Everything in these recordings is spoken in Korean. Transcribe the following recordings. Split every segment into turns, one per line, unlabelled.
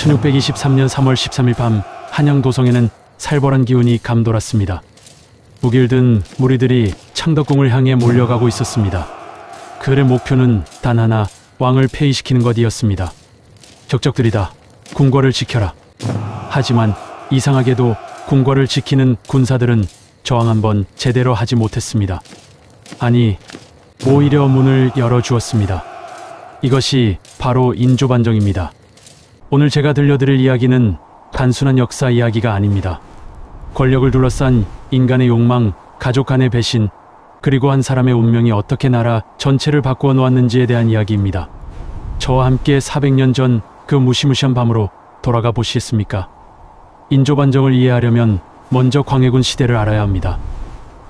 1623년 3월 13일 밤 한양 도성에는 살벌한 기운이 감돌았습니다. 무기를 든 무리들이 창덕궁을 향해 몰려가고 있었습니다. 그들의 목표는 단 하나, 왕을 폐위시키는 것이었습니다. 적적들이다. 궁궐을 지켜라. 하지만 이상하게도 궁궐을 지키는 군사들은 저항 한번 제대로 하지 못했습니다. 아니, 오히려 문을 열어주었습니다. 이것이 바로 인조반정입니다. 오늘 제가 들려드릴 이야기는 단순한 역사 이야기가 아닙니다. 권력을 둘러싼 인간의 욕망, 가족 간의 배신, 그리고 한 사람의 운명이 어떻게 나라 전체를 바꾸어 놓았는지에 대한 이야기입니다. 저와 함께 400년 전 그 무시무시한 밤으로 돌아가 보시겠습니까? 인조반정을 이해하려면 먼저 광해군 시대를 알아야 합니다.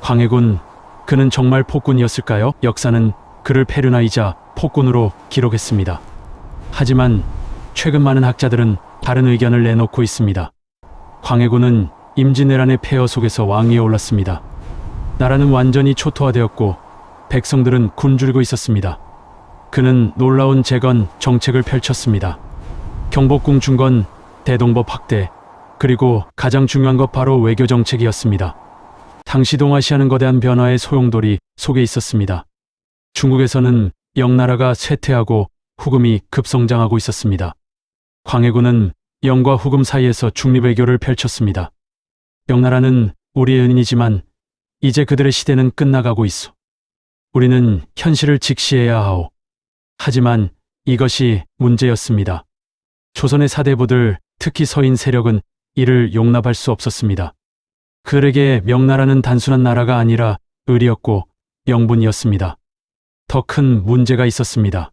광해군, 그는 정말 폭군이었을까요? 역사는 그를 페르나이자 폭군으로 기록했습니다. 하지만 최근 많은 학자들은 다른 의견을 내놓고 있습니다. 광해군은 임진왜란의 폐허 속에서 왕위에 올랐습니다. 나라는 완전히 초토화되었고 백성들은 굶주리고 있었습니다. 그는 놀라운 재건 정책을 펼쳤습니다. 경복궁 중건, 대동법 확대, 그리고 가장 중요한 것 바로 외교 정책이었습니다. 당시 동아시아는 거대한 변화의 소용돌이 속에 있었습니다. 중국에서는 영나라가 쇠퇴하고 후금이 급성장하고 있었습니다. 광해군은 영과 후금 사이에서 중립외교를 펼쳤습니다. 영나라는 우리의 은인이지만 이제 그들의 시대는 끝나가고 있어. 우리는 현실을 직시해야 하오. 하지만 이것이 문제였습니다. 조선의 사대부들, 특히 서인 세력은 이를 용납할 수 없었습니다. 그들에게 명나라는 단순한 나라가 아니라 을이었고 명분이었습니다. 더 큰 문제가 있었습니다.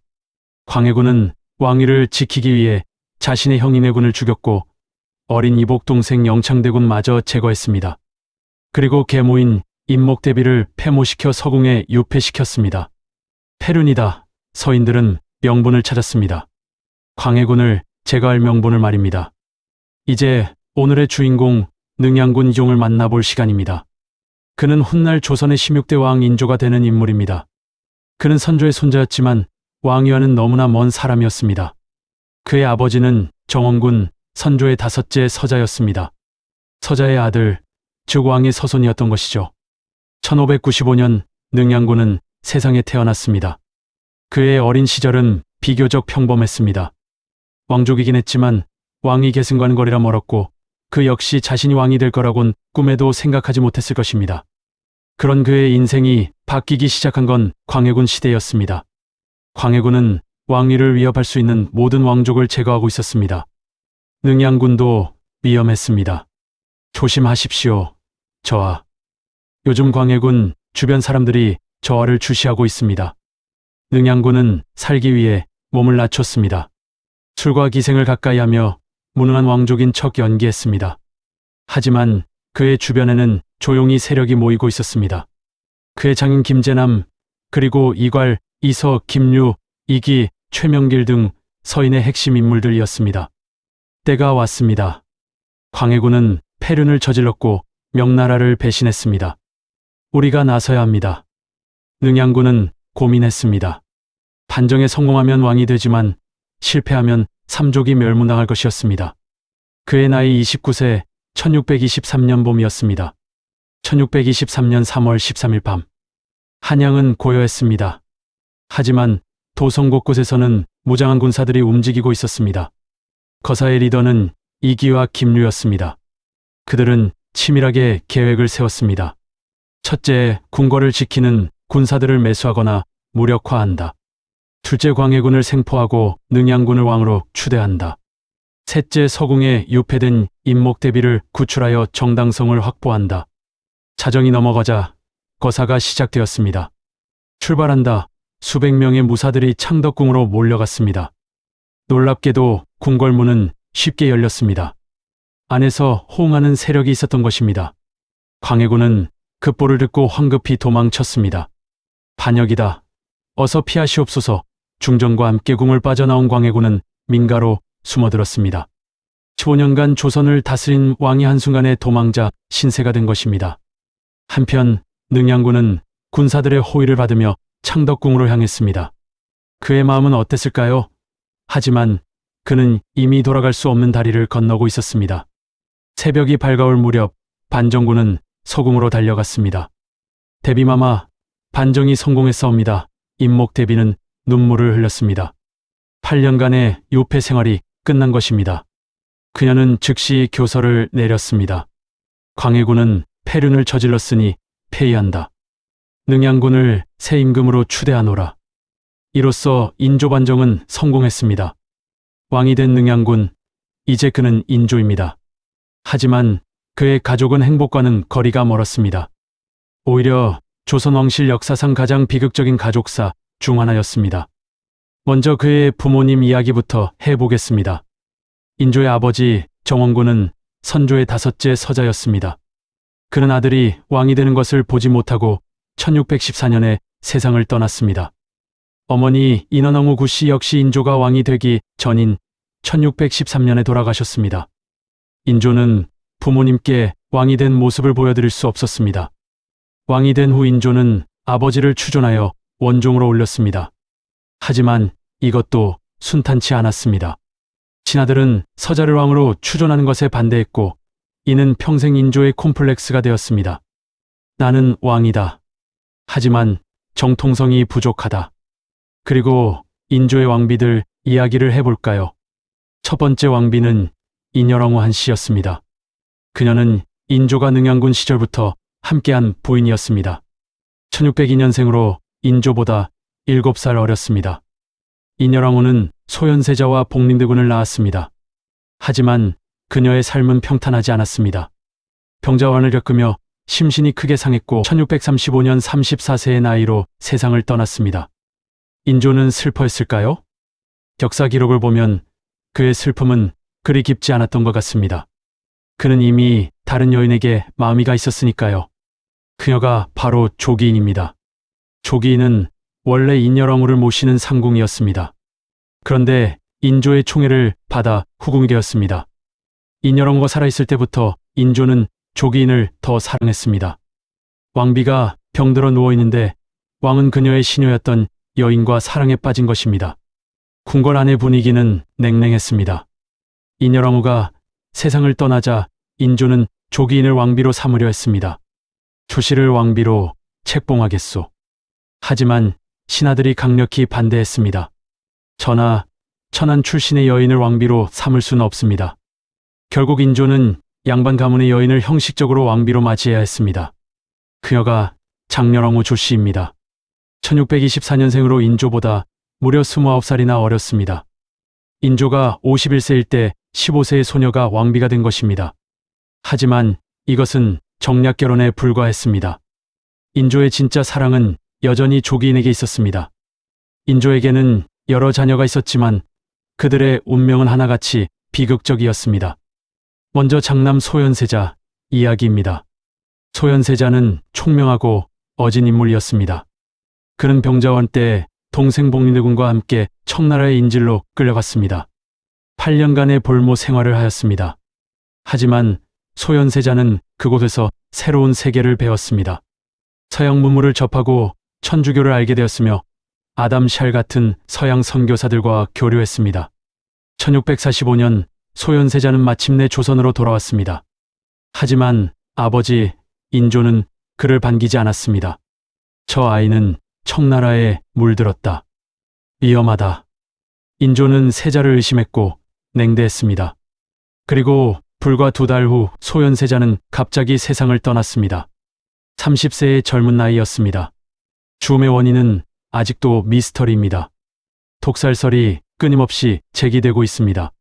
광해군은 왕위를 지키기 위해 자신의 형인 해군을 죽였고 어린 이복 동생 영창대군마저 제거했습니다. 그리고 계모인 임목대비를 폐모시켜 서궁에 유폐시켰습니다. 패륜이다. 서인들은 명분을 찾았습니다. 광해군을 제거할 명분을 말입니다. 이제 오늘의 주인공 능양군 이종을 만나볼 시간입니다. 그는 훗날 조선의 16대 왕 인조가 되는 인물입니다. 그는 선조의 손자였지만 왕위와는 너무나 먼 사람이었습니다. 그의 아버지는 정원군, 선조의 5째 서자였습니다. 서자의 아들, 즉 왕의 서손이었던 것이죠. 1595년 능양군은 세상에 태어났습니다. 그의 어린 시절은 비교적 평범했습니다. 왕족이긴 했지만 왕위 계승과는 거리가 멀었고 그 역시 자신이 왕이 될 거라곤 꿈에도 생각하지 못했을 것입니다. 그런 그의 인생이 바뀌기 시작한 건 광해군 시대였습니다. 광해군은 왕위를 위협할 수 있는 모든 왕족을 제거하고 있었습니다. 능양군도 위험했습니다. 조심하십시오. 저하. 요즘 광해군 주변 사람들이 저하를 주시하고 있습니다. 능양군은 살기 위해 몸을 낮췄습니다. 술과 기생을 가까이 하며 무능한 왕족인 척 연기했습니다. 하지만 그의 주변에는 조용히 세력이 모이고 있었습니다. 그의 장인 김재남, 그리고 이괄, 이서, 김류, 이기, 최명길 등 서인의 핵심 인물들이었습니다. 때가 왔습니다. 광해군은 패륜을 저질렀고 명나라를 배신했습니다. 우리가 나서야 합니다. 능양군은 고민했습니다. 반정에 성공하면 왕이 되지만 실패하면 삼족이 멸문당할 것이었습니다. 그의 나이 29세, 1623년 봄이었습니다. 1623년 3월 13일 밤. 한양은 고요했습니다. 하지만 도성 곳곳에서는 무장한 군사들이 움직이고 있었습니다. 거사의 리더는 이기와 김류였습니다. 그들은 치밀하게 계획을 세웠습니다. 첫째, 궁궐을 지키는 군사들을 매수하거나 무력화한다. 둘째, 광해군을 생포하고 능양군을 왕으로 추대한다. 셋째, 서궁에 유폐된 임목대비를 구출하여 정당성을 확보한다. 자정이 넘어가자 거사가 시작되었습니다. 출발한다. 수백 명의 무사들이 창덕궁으로 몰려갔습니다. 놀랍게도 궁궐문은 쉽게 열렸습니다. 안에서 호응하는 세력이 있었던 것입니다. 광해군은 급보를 듣고 황급히 도망쳤습니다. 반역이다. 어서 피하시옵소서. 중정과 함께 궁을 빠져나온 광해군은 민가로 숨어들었습니다. 15년간 조선을 다스린 왕이 한순간에 도망자 신세가 된 것입니다. 한편 능양군은 군사들의 호의를 받으며 창덕궁으로 향했습니다. 그의 마음은 어땠을까요? 하지만 그는 이미 돌아갈 수 없는 다리를 건너고 있었습니다. 새벽이 밝아올 무렵 반정군은 서궁으로 달려갔습니다. 대비마마, 반정이 성공했사옵니다. 임목대비는 눈물을 흘렸습니다. 8년간의 요패 생활이 끝난 것입니다. 그녀는 즉시 교서를 내렸습니다. 광해군은 폐륜을 저질렀으니 폐위한다. 능양군을 새 임금으로 추대하노라. 이로써 인조반정은 성공했습니다. 왕이 된 능양군, 이제 그는 인조입니다. 하지만 그의 가족은 행복과는 거리가 멀었습니다. 오히려 조선 왕실 역사상 가장 비극적인 가족사 중 하나였습니다. 먼저 그의 부모님 이야기부터 해보겠습니다. 인조의 아버지 정원군은 선조의 5째 서자였습니다. 그는 아들이 왕이 되는 것을 보지 못하고 1614년에 세상을 떠났습니다. 어머니 인원왕후 구씨 역시 인조가 왕이 되기 전인 1613년에 돌아가셨습니다. 인조는 부모님께 왕이 된 모습을 보여드릴 수 없었습니다. 왕이 된 후 인조는 아버지를 추존하여 원종으로 올렸습니다. 하지만 이것도 순탄치 않았습니다. 친아들은 서자를 왕으로 추존하는 것에 반대했고 이는 평생 인조의 콤플렉스가 되었습니다. 나는 왕이다. 하지만 정통성이 부족하다. 그리고 인조의 왕비들 이야기를 해볼까요? 첫 번째 왕비는 인여왕후 한씨였습니다. 그녀는 인조가 능양군 시절부터 함께한 부인이었습니다. 1602년생으로 인조보다 7살 어렸습니다. 인여왕후는 소현세자와 복림대군을 낳았습니다. 하지만 그녀의 삶은 평탄하지 않았습니다. 병자환을 겪으며 심신이 크게 상했고 1635년 34세의 나이로 세상을 떠났습니다. 인조는 슬퍼했을까요? 역사 기록을 보면 그의 슬픔은 그리 깊지 않았던 것 같습니다. 그는 이미 다른 여인에게 마음이 가 있었으니까요. 그녀가 바로 조기인입니다. 조기인은 원래 인여왕후를 모시는 상궁이었습니다. 그런데 인조의 총애를 받아 후궁이 되었습니다. 인여왕후가 살아있을 때부터 인조는 조기인을 더 사랑했습니다. 왕비가 병들어 누워있는데 왕은 그녀의 시녀였던 여인과 사랑에 빠진 것입니다. 궁궐 안의 분위기는 냉랭했습니다. 인여왕후가 세상을 떠나자 인조는 조기인을 왕비로 삼으려 했습니다. 조씨를 왕비로 책봉하겠소. 하지만 신하들이 강력히 반대했습니다. 전하, 천한 출신의 여인을 왕비로 삼을 수는 없습니다. 결국 인조는 양반 가문의 여인을 형식적으로 왕비로 맞이해야 했습니다. 그녀가 장렬왕후 조씨입니다. 1624년생으로 인조보다 무려 29살이나 어렸습니다. 인조가 51세일 때 15세의 소녀가 왕비가 된 것입니다. 하지만 이것은 정략 결혼에 불과했습니다. 인조의 진짜 사랑은 여전히 조기인에게 있었습니다. 인조에게는 여러 자녀가 있었지만 그들의 운명은 하나같이 비극적이었습니다. 먼저 장남 소현세자 이야기입니다. 소현세자는 총명하고 어진 인물이었습니다. 그는 병자원 때 동생 복림대군과 함께 청나라의 인질로 끌려갔습니다. 8년간의 볼모 생활을 하였습니다. 하지만 소현세자는 그곳에서 새로운 세계를 배웠습니다. 서양 문물을 접하고 천주교를 알게 되었으며 아담 샬 같은 서양 선교사들과 교류했습니다. 1645년 소현세자는 마침내 조선으로 돌아왔습니다. 하지만 아버지 인조는 그를 반기지 않았습니다. 저 아이는 청나라에 물들었다. 위험하다. 인조는 세자를 의심했고 냉대했습니다. 그리고 불과 2달 후 소현세자는 갑자기 세상을 떠났습니다. 30세의 젊은 나이였습니다. 죽음의 원인은 아직도 미스터리입니다. 독살설이 끊임없이 제기되고 있습니다.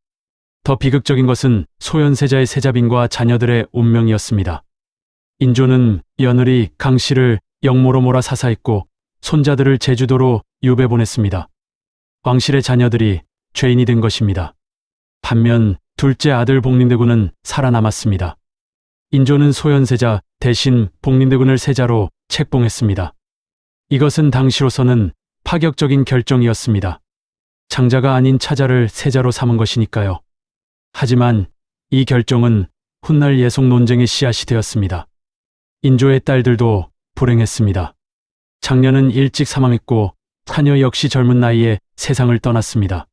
더 비극적인 것은 소현세자의 세자빈과 자녀들의 운명이었습니다. 인조는 며느리 강씨를 영모로 몰아 사사했고 손자들을 제주도로 유배 보냈습니다. 왕실의 자녀들이 죄인이 된 것입니다. 반면 둘째 아들 복림대군은 살아남았습니다. 인조는 소현세자 대신 복림대군을 세자로 책봉했습니다. 이것은 당시로서는 파격적인 결정이었습니다. 장자가 아닌 차자를 세자로 삼은 것이니까요. 하지만 이 결정은 훗날 예속 논쟁의 씨앗이 되었습니다. 인조의 딸들도 불행했습니다. 장녀는 일찍 사망했고 타녀 역시 젊은 나이에 세상을 떠났습니다.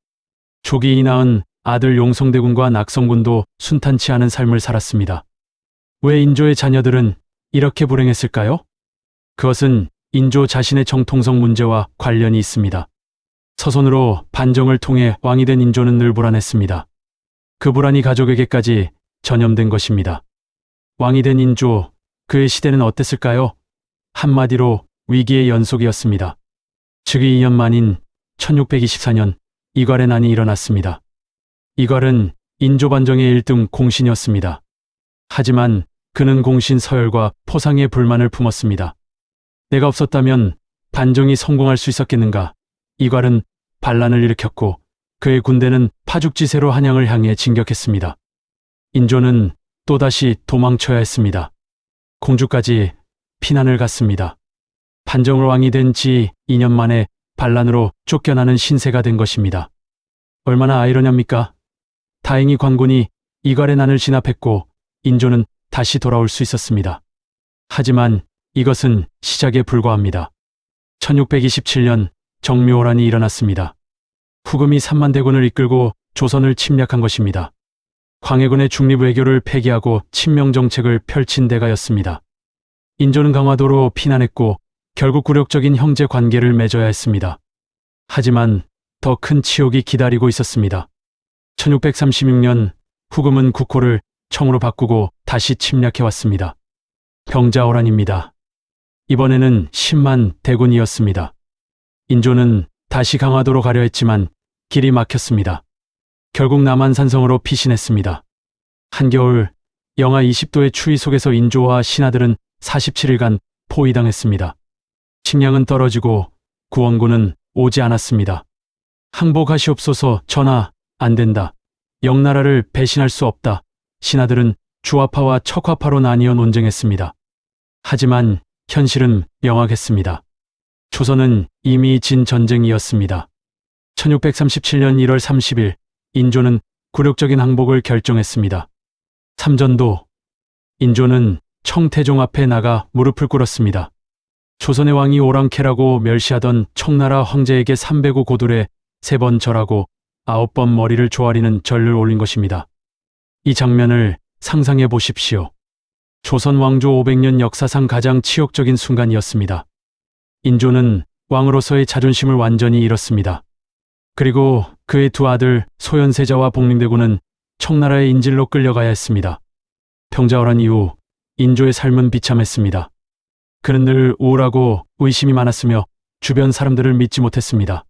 조기인이 낳은 아들 용성대군과 낙성군도 순탄치 않은 삶을 살았습니다. 왜 인조의 자녀들은 이렇게 불행했을까요? 그것은 인조 자신의 정통성 문제와 관련이 있습니다. 서손으로 반정을 통해 왕이 된 인조는 늘 불안했습니다. 그 불안이 가족에게까지 전염된 것입니다. 왕이 된 인조, 그의 시대는 어땠을까요? 한마디로 위기의 연속이었습니다. 즉위 2년 만인 1624년 이괄의 난이 일어났습니다. 이괄은 인조 반정의 1등 공신이었습니다. 하지만 그는 공신 서열과 포상에 불만을 품었습니다. 내가 없었다면 반정이 성공할 수 있었겠는가? 이괄은 반란을 일으켰고 그의 군대는 파죽지세로 한양을 향해 진격했습니다. 인조는 또다시 도망쳐야 했습니다. 공주까지 피난을 갔습니다. 반정을 왕이 된 지 2년 만에 반란으로 쫓겨나는 신세가 된 것입니다. 얼마나 아이러니합니까? 다행히 광군이 이괄의 난을 진압했고 인조는 다시 돌아올 수 있었습니다. 하지만 이것은 시작에 불과합니다. 1627년 정묘호란이 일어났습니다. 후금이 3만 대군을 이끌고 조선을 침략한 것입니다. 광해군의 중립외교를 폐기하고 친명정책을 펼친 대가였습니다. 인조는 강화도로 피난했고 결국 굴욕적인 형제 관계를 맺어야 했습니다. 하지만 더 큰 치욕이 기다리고 있었습니다. 1636년 후금은 국호를 청으로 바꾸고 다시 침략해왔습니다. 병자호란입니다. 이번에는 10만 대군이었습니다. 인조는 다시 강화도로 가려 했지만 길이 막혔습니다. 결국 남한산성으로 피신했습니다. 한겨울 영하 20도의 추위 속에서 인조와 신하들은 47일간 포위당했습니다. 식량은 떨어지고 구원군은 오지 않았습니다. 항복하시옵소서. 전하, 안 된다. 영나라를 배신할 수 없다. 신하들은 주화파와 척화파로 나뉘어 논쟁했습니다. 하지만 현실은 명확했습니다. 조선은 이미 진 전쟁이었습니다. 1637년 1월 30일 인조는 굴욕적인 항복을 결정했습니다. 삼전도 인조는 청태종 앞에 나가 무릎을 꿇었습니다. 조선의 왕이 오랑캐라고 멸시하던 청나라 황제에게 305 고돌에 3번 절하고 9번 머리를 조아리는 절을 올린 것입니다. 이 장면을 상상해 보십시오. 조선 왕조 500년 역사상 가장 치욕적인 순간이었습니다. 인조는 왕으로서의 자존심을 완전히 잃었습니다. 그리고 그의 두 아들 소현세자와 복림대군은 청나라의 인질로 끌려가야 했습니다. 병자호란 이후 인조의 삶은 비참했습니다. 그는 늘 우울하고 의심이 많았으며 주변 사람들을 믿지 못했습니다.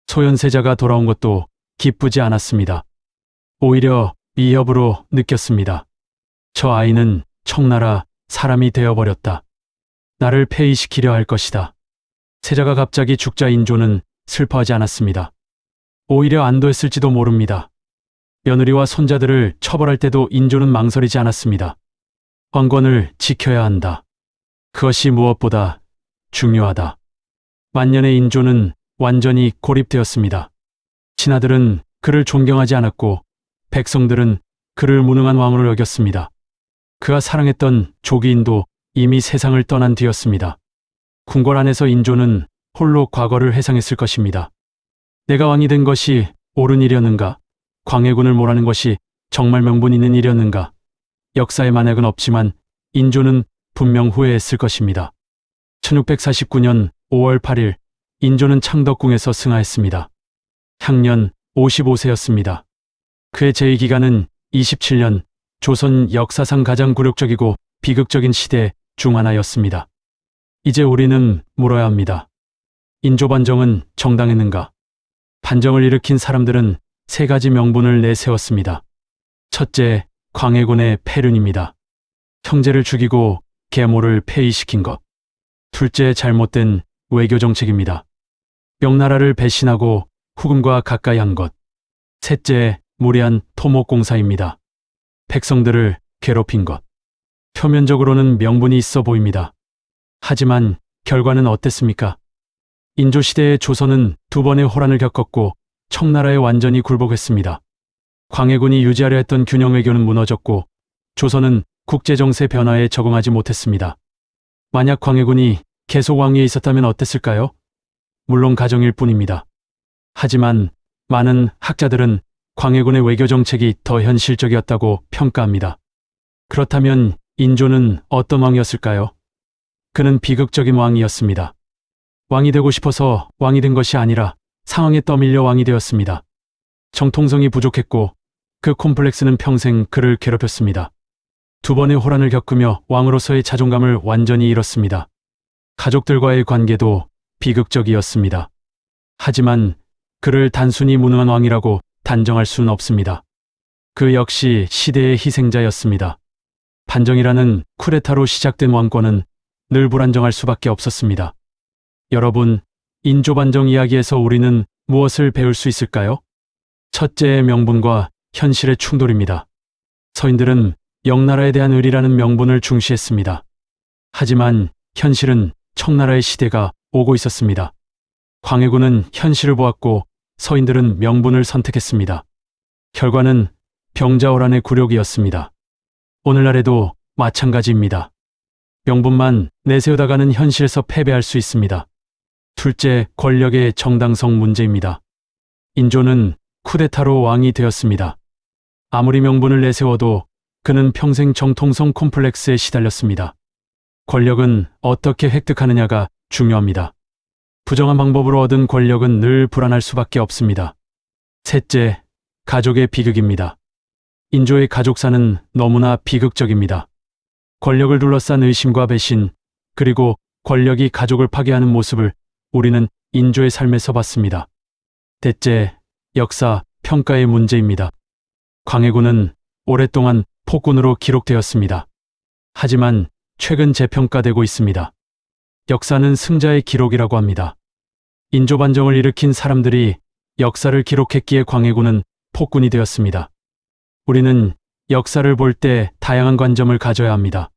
소현세자가 돌아온 것도 기쁘지 않았습니다. 오히려 위협으로 느꼈습니다. 저 아이는 청나라 사람이 되어버렸다. 나를 폐위시키려 할 것이다. 세자가 갑자기 죽자 인조는 슬퍼하지 않았습니다. 오히려 안도했을지도 모릅니다. 며느리와 손자들을 처벌할 때도 인조는 망설이지 않았습니다. 황권을 지켜야 한다. 그것이 무엇보다 중요하다. 만년의 인조는 완전히 고립되었습니다. 신하들은 그를 존경하지 않았고 백성들은 그를 무능한 왕으로 여겼습니다. 그가 사랑했던 조기인도 이미 세상을 떠난 뒤였습니다. 궁궐 안에서 인조는 홀로 과거를 회상했을 것입니다. 내가 왕이 된 것이 옳은 일이었는가? 광해군을 몰아낸 것이 정말 명분 있는 일이었는가? 역사의 만약은 없지만 인조는 분명 후회했을 것입니다. 1649년 5월 8일 인조는 창덕궁에서 승하했습니다. 향년 55세였습니다. 그의 재위기간은 27년, 조선 역사상 가장 굴욕적이고 비극적인 시대 중 하나였습니다. 이제 우리는 물어야 합니다. 인조 반정은 정당했는가? 반정을 일으킨 사람들은 세 가지 명분을 내세웠습니다. 첫째, 광해군의 패륜입니다. 형제를 죽이고 계모를 폐위시킨 것. 둘째, 잘못된 외교정책입니다. 명나라를 배신하고 후금과 가까이 한 것. 셋째, 무리한 토목공사입니다. 백성들을 괴롭힌 것. 표면적으로는 명분이 있어 보입니다. 하지만 결과는 어땠습니까? 인조시대의 조선은 두 번의 호란을 겪었고 청나라에 완전히 굴복했습니다. 광해군이 유지하려 했던 균형 외교는 무너졌고 조선은 국제정세 변화에 적응하지 못했습니다. 만약 광해군이 계속 왕위에 있었다면 어땠을까요? 물론 가정일 뿐입니다. 하지만 많은 학자들은 광해군의 외교 정책이 더 현실적이었다고 평가합니다. 그렇다면 인조는 어떤 왕이었을까요? 그는 비극적인 왕이었습니다. 왕이 되고 싶어서 왕이 된 것이 아니라 상황에 떠밀려 왕이 되었습니다. 정통성이 부족했고 그 콤플렉스는 평생 그를 괴롭혔습니다. 두 번의 호란을 겪으며 왕으로서의 자존감을 완전히 잃었습니다. 가족들과의 관계도 비극적이었습니다. 하지만 그를 단순히 무능한 왕이라고 단정할 수는 없습니다. 그 역시 시대의 희생자였습니다. 반정이라는 쿠데타로 시작된 왕권은 늘 불안정할 수밖에 없었습니다. 여러분, 인조반정 이야기에서 우리는 무엇을 배울 수 있을까요? 첫째의 명분과 현실의 충돌입니다. 서인들은 영나라에 대한 의리라는 명분을 중시했습니다. 하지만 현실은 청나라의 시대가 오고 있었습니다. 광해군은 현실을 보았고 서인들은 명분을 선택했습니다. 결과는 병자호란의 굴욕이었습니다. 오늘날에도 마찬가지입니다. 명분만 내세우다가는 현실에서 패배할 수 있습니다. 둘째, 권력의 정당성 문제입니다. 인조는 쿠데타로 왕이 되었습니다. 아무리 명분을 내세워도 그는 평생 정통성 콤플렉스에 시달렸습니다. 권력은 어떻게 획득하느냐가 중요합니다. 부정한 방법으로 얻은 권력은 늘 불안할 수밖에 없습니다. 셋째, 가족의 비극입니다. 인조의 가족사는 너무나 비극적입니다. 권력을 둘러싼 의심과 배신, 그리고 권력이 가족을 파괴하는 모습을 우리는 인조의 삶에서 봤습니다. 넷째, 역사, 평가의 문제입니다. 광해군은 오랫동안 폭군으로 기록되었습니다. 하지만 최근 재평가되고 있습니다. 역사는 승자의 기록이라고 합니다. 인조반정을 일으킨 사람들이 역사를 기록했기에 광해군은 폭군이 되었습니다. 우리는 역사를 볼 때 다양한 관점을 가져야 합니다.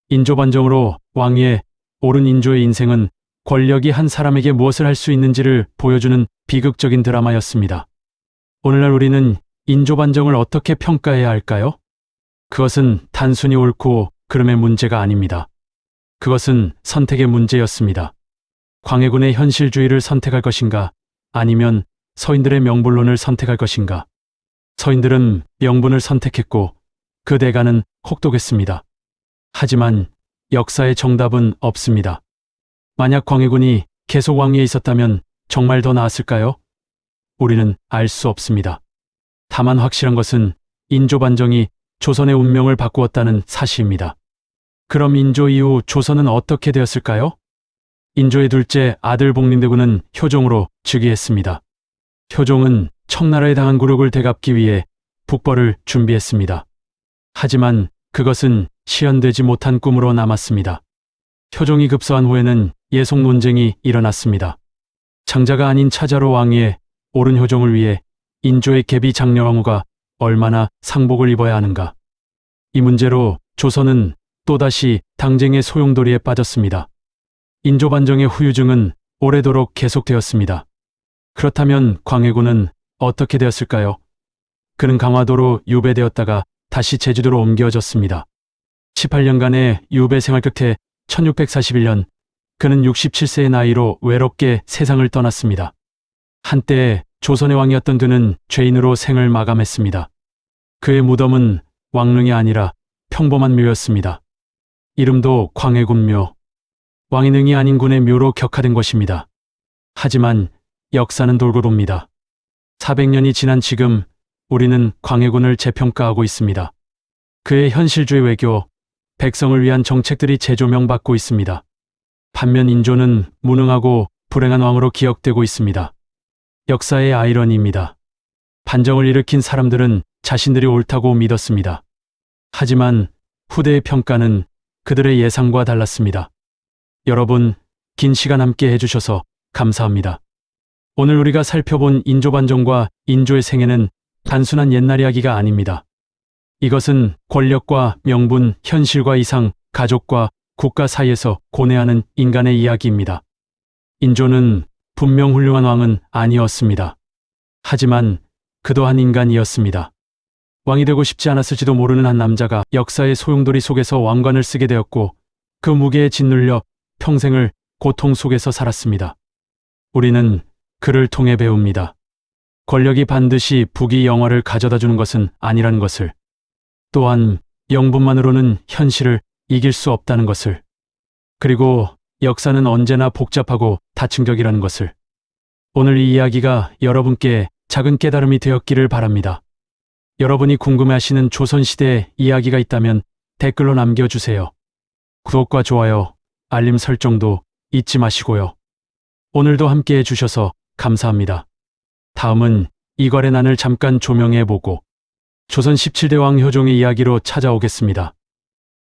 인조반정으로 왕위에 오른 인조의 인생은 권력이 한 사람에게 무엇을 할 수 있는지를 보여주는 비극적인 드라마였습니다. 오늘날 우리는 인조반정을 어떻게 평가해야 할까요? 그것은 단순히 옳고 그름의 문제가 아닙니다. 그것은 선택의 문제였습니다. 광해군의 현실주의를 선택할 것인가, 아니면 서인들의 명분론을 선택할 것인가. 서인들은 명분을 선택했고 그 대가는 혹독했습니다. 하지만 역사의 정답은 없습니다. 만약 광해군이 계속 왕위에 있었다면 정말 더 나았을까요? 우리는 알 수 없습니다. 다만 확실한 것은 인조반정이 조선의 운명을 바꾸었다는 사실입니다. 그럼 인조 이후 조선은 어떻게 되었을까요? 인조의 둘째 아들 복림대군은 효종으로 즉위했습니다. 효종은 청나라에 당한 굴욕을 되갚기 위해 북벌을 준비했습니다. 하지만 그것은 실현되지 못한 꿈으로 남았습니다. 효종이 급서한 후에는 예속 논쟁이 일어났습니다. 장자가 아닌 차자로 왕위에 오른 효종을 위해 인조의 계비 장려왕후가 얼마나 상복을 입어야 하는가. 이 문제로 조선은 또다시 당쟁의 소용돌이에 빠졌습니다. 인조반정의 후유증은 오래도록 계속되었습니다. 그렇다면 광해군은 어떻게 되었을까요? 그는 강화도로 유배되었다가 다시 제주도로 옮겨졌습니다. 18년간의 유배 생활 끝에 1641년 그는 67세의 나이로 외롭게 세상을 떠났습니다. 한때 조선의 왕이었던 그는 죄인으로 생을 마감했습니다. 그의 무덤은 왕릉이 아니라 평범한 묘였습니다. 이름도 광해군묘. 왕의 능이 아닌 군의 묘로 격화된 것입니다. 하지만 역사는 돌고 돕니다. 400년이 지난 지금 우리는 광해군을 재평가하고 있습니다. 그의 현실주의 외교, 백성을 위한 정책들이 재조명받고 있습니다. 반면 인조는 무능하고 불행한 왕으로 기억되고 있습니다. 역사의 아이러니입니다. 반정을 일으킨 사람들은 자신들이 옳다고 믿었습니다. 하지만 후대의 평가는 그들의 예상과 달랐습니다. 여러분, 긴 시간 함께 해주셔서 감사합니다. 오늘 우리가 살펴본 인조반정과 인조의 생애는 단순한 옛날 이야기가 아닙니다. 이것은 권력과 명분, 현실과 이상, 가족과 국가 사이에서 고뇌하는 인간의 이야기입니다. 인조는 분명 훌륭한 왕은 아니었습니다. 하지만 그도 한 인간이었습니다. 왕이 되고 싶지 않았을지도 모르는 한 남자가 역사의 소용돌이 속에서 왕관을 쓰게 되었고 그 무게에 짓눌려 평생을 고통 속에서 살았습니다. 우리는 그를 통해 배웁니다. 권력이 반드시 북이 영화를 가져다 주는 것은 아니라는 것을, 또한 영분만으로는 현실을 이길 수 없다는 것을, 그리고 역사는 언제나 복잡하고 다층적이라는 것을. 오늘 이 이야기가 여러분께 작은 깨달음이 되었기를 바랍니다. 여러분이 궁금해하시는 조선시대 이야기가 있다면 댓글로 남겨주세요. 구독과 좋아요, 알림 설정도 잊지 마시고요. 오늘도 함께 해주셔서 감사합니다. 다음은 이괄의 난을 잠깐 조명해보고 조선 17대 왕 효종의 이야기로 찾아오겠습니다.